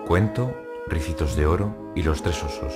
Cuento Ricitos de Oro y los tres osos.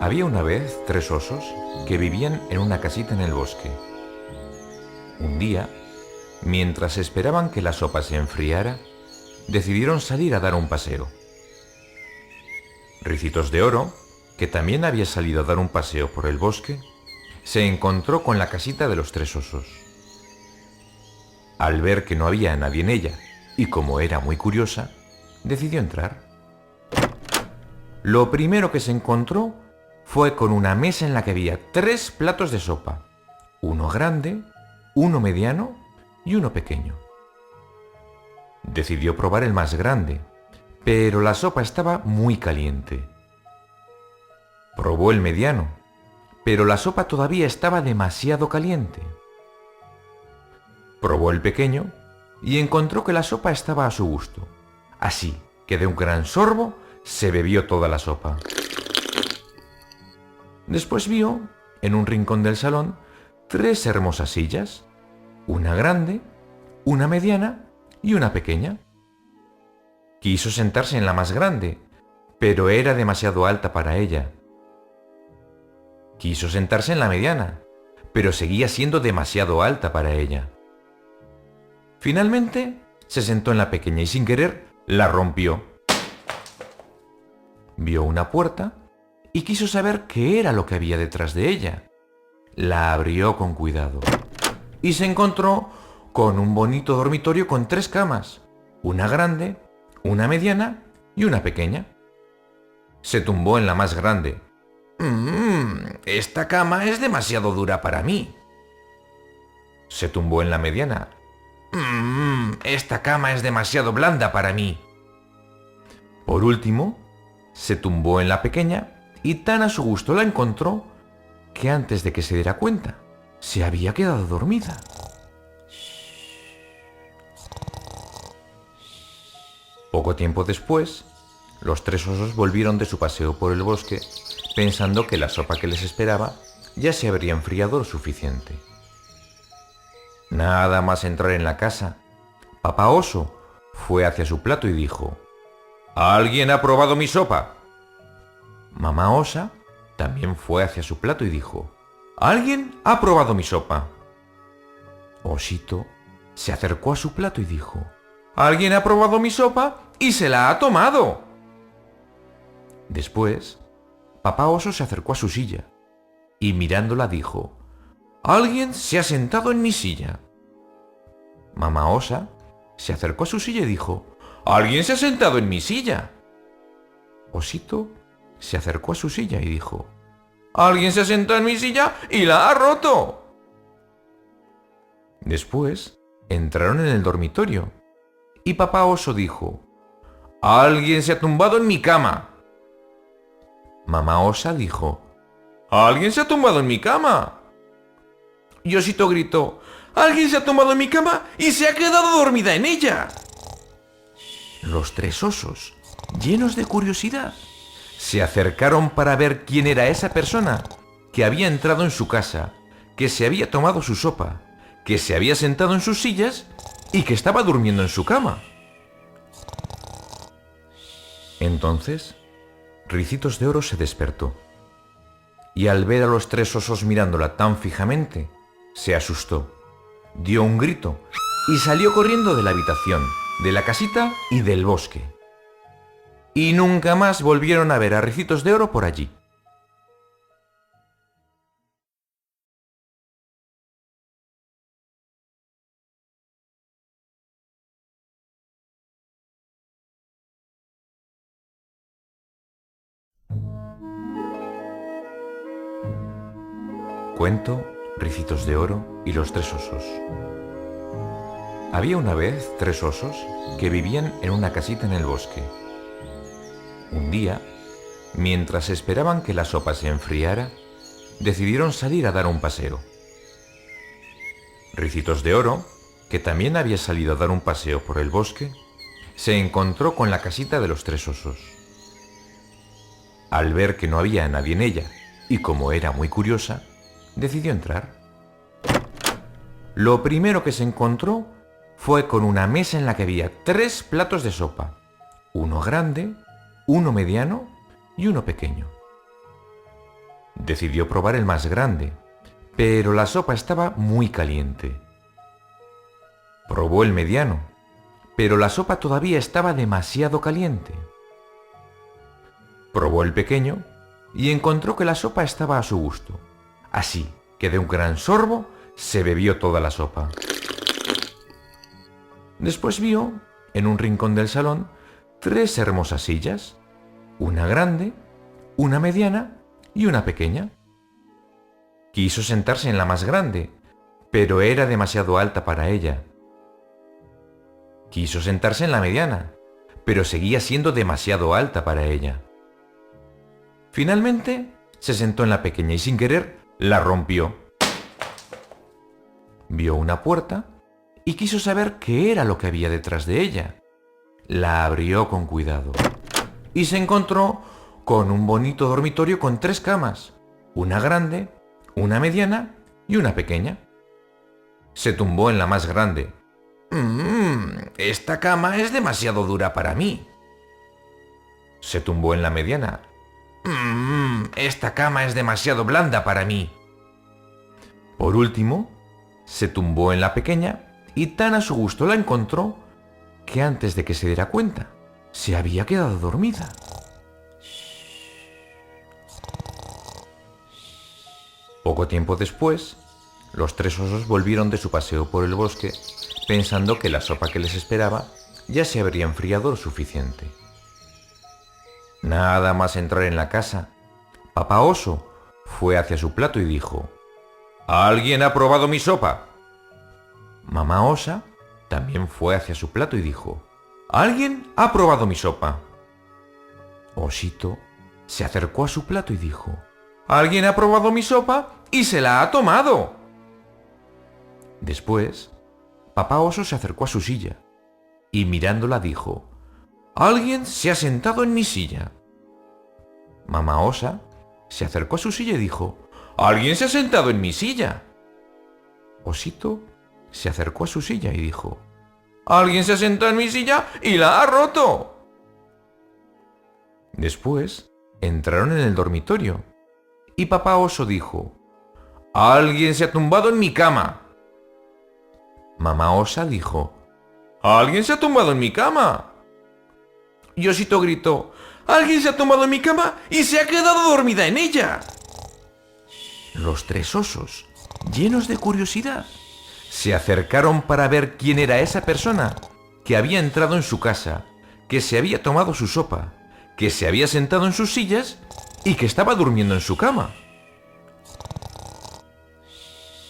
Había una vez tres osos que vivían en una casita en el bosque. Un día, mientras esperaban que la sopa se enfriara, decidieron salir a dar un paseo. Ricitos de Oro, que también había salido a dar un paseo por el bosque, se encontró con la casita de los tres osos. Al ver que no había nadie en ella, y como era muy curiosa, decidió entrar. Lo primero que se encontró fue con una mesa en la que había tres platos de sopa, uno grande, uno mediano y uno pequeño. Decidió probar el más grande, pero la sopa estaba muy caliente. Probó el mediano, pero la sopa todavía estaba demasiado caliente. Probó el pequeño y encontró que la sopa estaba a su gusto. Así que de un gran sorbo se bebió toda la sopa. Después vio, en un rincón del salón, tres hermosas sillas, una grande, una mediana y una pequeña. Quiso sentarse en la más grande, pero era demasiado alta para ella. Quiso sentarse en la mediana, pero seguía siendo demasiado alta para ella. Finalmente, se sentó en la pequeña y sin querer la rompió. Vio una puerta y quiso saber qué era lo que había detrás de ella. La abrió con cuidado y se encontró con un bonito dormitorio con tres camas, una grande, una mediana y una pequeña. Se tumbó en la más grande. Esta cama es demasiado dura para mí. Se tumbó en la mediana. Esta cama es demasiado blanda para mí. Por último, se tumbó en la pequeña y tan a su gusto la encontró que antes de que se diera cuenta, se había quedado dormida. Poco tiempo después, los tres osos volvieron de su paseo por el bosque pensando que la sopa que les esperaba ya se habría enfriado lo suficiente. Nada más entrar en la casa, Papá Oso fue hacia su plato y dijo: ¿Alguien ha probado mi sopa? Mamá Osa también fue hacia su plato y dijo: ¿Alguien ha probado mi sopa? Osito se acercó a su plato y dijo: ¿Alguien ha probado mi sopa y se la ha tomado? Después, Papá Oso se acercó a su silla y mirándola dijo: ¿Alguien se ha sentado en mi silla? Mamá Osa se acercó a su silla y dijo: ¿Alguien se ha sentado en mi silla? Osito se acercó a su silla y dijo: ¿Alguien se ha sentado en mi silla y la ha roto? Después entraron en el dormitorio y Papá Oso dijo: ¿Alguien se ha tumbado en mi cama? Mamá Osa dijo: ¿Alguien se ha tumbado en mi cama? Y Osito gritó: ¡Alguien se ha tumbado en mi cama y se ha quedado dormida en ella! Los tres osos, llenos de curiosidad, se acercaron para ver quién era esa persona que había entrado en su casa, que se había tomado su sopa, que se había sentado en sus sillas y que estaba durmiendo en su cama. Entonces, Ricitos de Oro se despertó y al ver a los tres osos mirándola tan fijamente, se asustó, dio un grito y salió corriendo de la habitación, de la casita y del bosque. Y nunca más volvieron a ver a Ricitos de Oro por allí. Cuento Ricitos de Oro y los tres osos. Había una vez tres osos que vivían en una casita en el bosque. Un día, mientras esperaban que la sopa se enfriara, decidieron salir a dar un paseo. Ricitos de Oro, que también había salido a dar un paseo por el bosque, se encontró con la casita de los tres osos. Al ver que no había nadie en ella, y como era muy curiosa, decidió entrar. Lo primero que se encontró fue con una mesa en la que había tres platos de sopa, uno grande, uno mediano y uno pequeño. Decidió probar el más grande, pero la sopa estaba muy caliente. Probó el mediano, pero la sopa todavía estaba demasiado caliente. Probó el pequeño y encontró que la sopa estaba a su gusto. Así que de un gran sorbo se bebió toda la sopa. Después vio, en un rincón del salón, 3 hermosas sillas, una grande, una mediana y una pequeña. Quiso sentarse en la más grande, pero era demasiado alta para ella. Quiso sentarse en la mediana, pero seguía siendo demasiado alta para ella. Finalmente, se sentó en la pequeña y sin querer, la rompió. Vio una puerta y quiso saber qué era lo que había detrás de ella. La abrió con cuidado y se encontró con un bonito dormitorio con 3 camas, una grande, una mediana y una pequeña. Se tumbó en la más grande. Esta cama es demasiado dura para mí. Se tumbó en la mediana. Esta cama es demasiado blanda para mí. Por último, se tumbó en la pequeña y tan a su gusto la encontró que antes de que se diera cuenta, se había quedado dormida. Poco tiempo después, los 3 osos volvieron de su paseo por el bosque, pensando que la sopa que les esperaba ya se habría enfriado lo suficiente. Nada más entrar en la casa, Papá Oso fue hacia su plato y dijo: «¿Alguien ha probado mi sopa?». Mamá Osa también fue hacia su plato y dijo: «¿Alguien ha probado mi sopa?». Osito se acercó a su plato y dijo: «¿Alguien ha probado mi sopa y se la ha tomado?». Después, Papá Oso se acercó a su silla y mirándola dijo: «Alguien se ha sentado en mi silla». Mamá Osa se acercó a su silla y dijo: «¿Alguien se ha sentado en mi silla?». Osito se acercó a su silla y dijo: «Alguien se ha sentado en mi silla y la ha roto». Después entraron en el dormitorio y Papá Oso dijo: «Alguien se ha tumbado en mi cama». Mamá Osa dijo: «¿Alguien se ha tumbado en mi cama?». Y Osito gritó: «Alguien se ha tumbado en mi cama y se ha quedado dormida en ella». Los 3 osos, llenos de curiosidad, se acercaron para ver quién era esa persona que había entrado en su casa, que se había tomado su sopa, que se había sentado en sus sillas y que estaba durmiendo en su cama.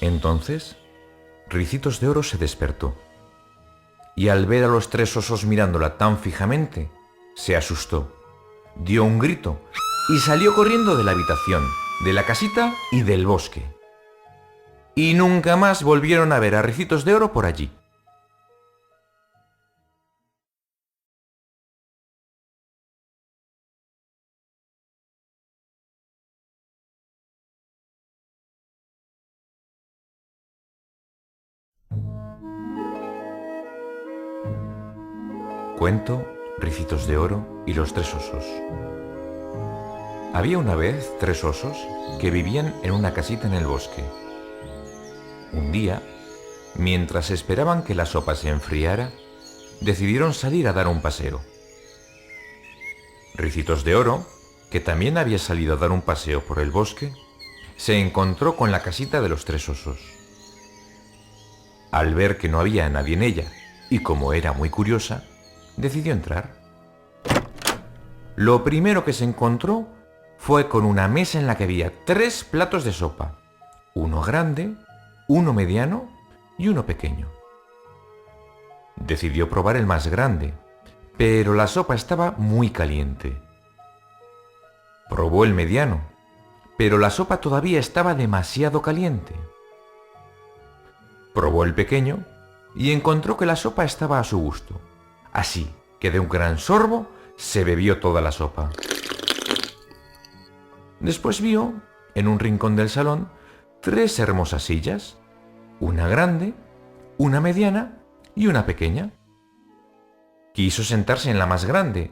Entonces, Ricitos de Oro se despertó y al ver a los 3 osos mirándola tan fijamente, se asustó, dio un grito y salió corriendo de la habitación, de la casita y del bosque. Y nunca más volvieron a ver a Ricitos de Oro por allí. Cuento Ricitos de Oro y los 3 osos. Había una vez 3 osos que vivían en una casita en el bosque. Un día, mientras esperaban que la sopa se enfriara, decidieron salir a dar un paseo. Ricitos de Oro, que también había salido a dar un paseo por el bosque, se encontró con la casita de los 3 osos. Al ver que no había nadie en ella, y como era muy curiosa, decidió entrar. Lo primero que se encontró fue con una mesa en la que había 3 platos de sopa, uno grande, uno mediano y uno pequeño. Decidió probar el más grande, pero la sopa estaba muy caliente. Probó el mediano, pero la sopa todavía estaba demasiado caliente. Probó el pequeño y encontró que la sopa estaba a su gusto. Así que de un gran sorbo se bebió toda la sopa. Después vio, en un rincón del salón, 3 hermosas sillas, una grande, una mediana y una pequeña. Quiso sentarse en la más grande,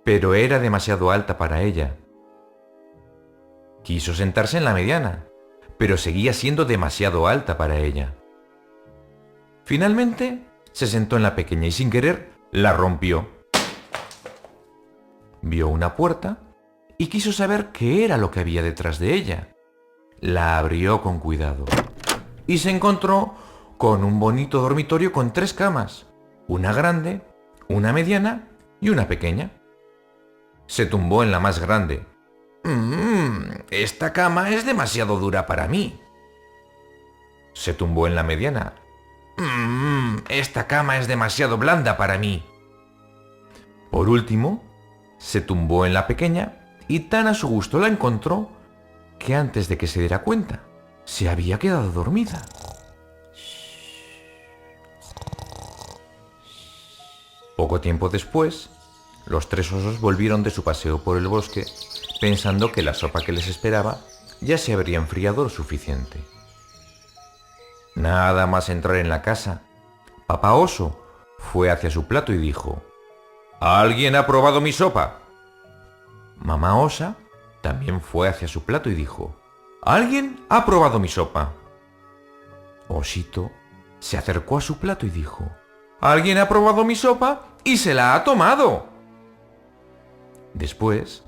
pero era demasiado alta para ella. Quiso sentarse en la mediana, pero seguía siendo demasiado alta para ella. Finalmente, se sentó en la pequeña y sin querer, la rompió. Vio una puerta y quiso saber qué era lo que había detrás de ella. La abrió con cuidado y se encontró con un bonito dormitorio con 3 camas, una grande, una mediana y una pequeña. Se tumbó en la más grande. Esta cama es demasiado dura para mí. Se tumbó en la mediana. Esta cama es demasiado blanda para mí. Por último, se tumbó en la pequeña y tan a su gusto la encontró que antes de que se diera cuenta, se había quedado dormida. Poco tiempo después, los 3 osos volvieron de su paseo por el bosque pensando que la sopa que les esperaba ya se habría enfriado lo suficiente. Nada más entrar en la casa, Papá Oso fue hacia su plato y dijo: «¿Alguien ha probado mi sopa?». Mamá Osa también fue hacia su plato y dijo: «¿Alguien ha probado mi sopa?». Osito se acercó a su plato y dijo: «¿Alguien ha probado mi sopa y se la ha tomado?». Después,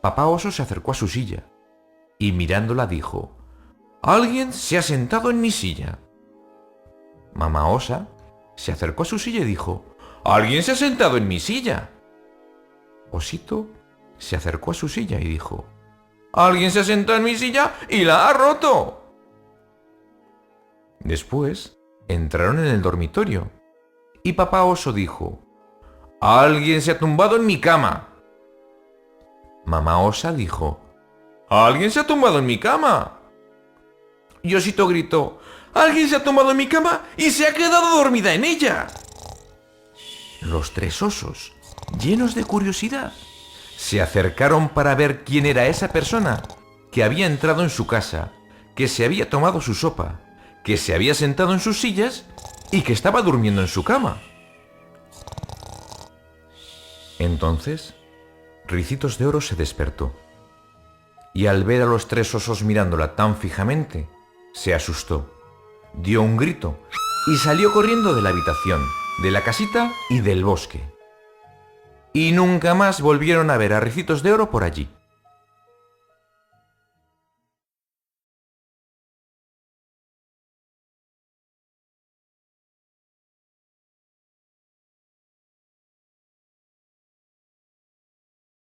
Papá Oso se acercó a su silla y mirándola dijo: «Alguien se ha sentado en mi silla». Mamá Osa se acercó a su silla y dijo: «¿Alguien se ha sentado en mi silla?». Osito se acercó a su silla y dijo: «Alguien se ha sentado en mi silla y la ha roto». Después entraron en el dormitorio y Papá Oso dijo: «Alguien se ha tumbado en mi cama». Mamá Osa dijo: «¿Alguien se ha tumbado en mi cama?». Y Osito gritó: «Alguien se ha tumbado en mi cama y se ha quedado dormida en ella». Los 3 osos, llenos de curiosidad, se acercaron para ver quién era esa persona que había entrado en su casa, que se había tomado su sopa, que se había sentado en sus sillas y que estaba durmiendo en su cama. Entonces, Ricitos de Oro se despertó y al ver a los 3 osos mirándola tan fijamente, se asustó, dio un grito y salió corriendo de la habitación, de la casita y del bosque. Y nunca más volvieron a ver a Ricitos de Oro por allí.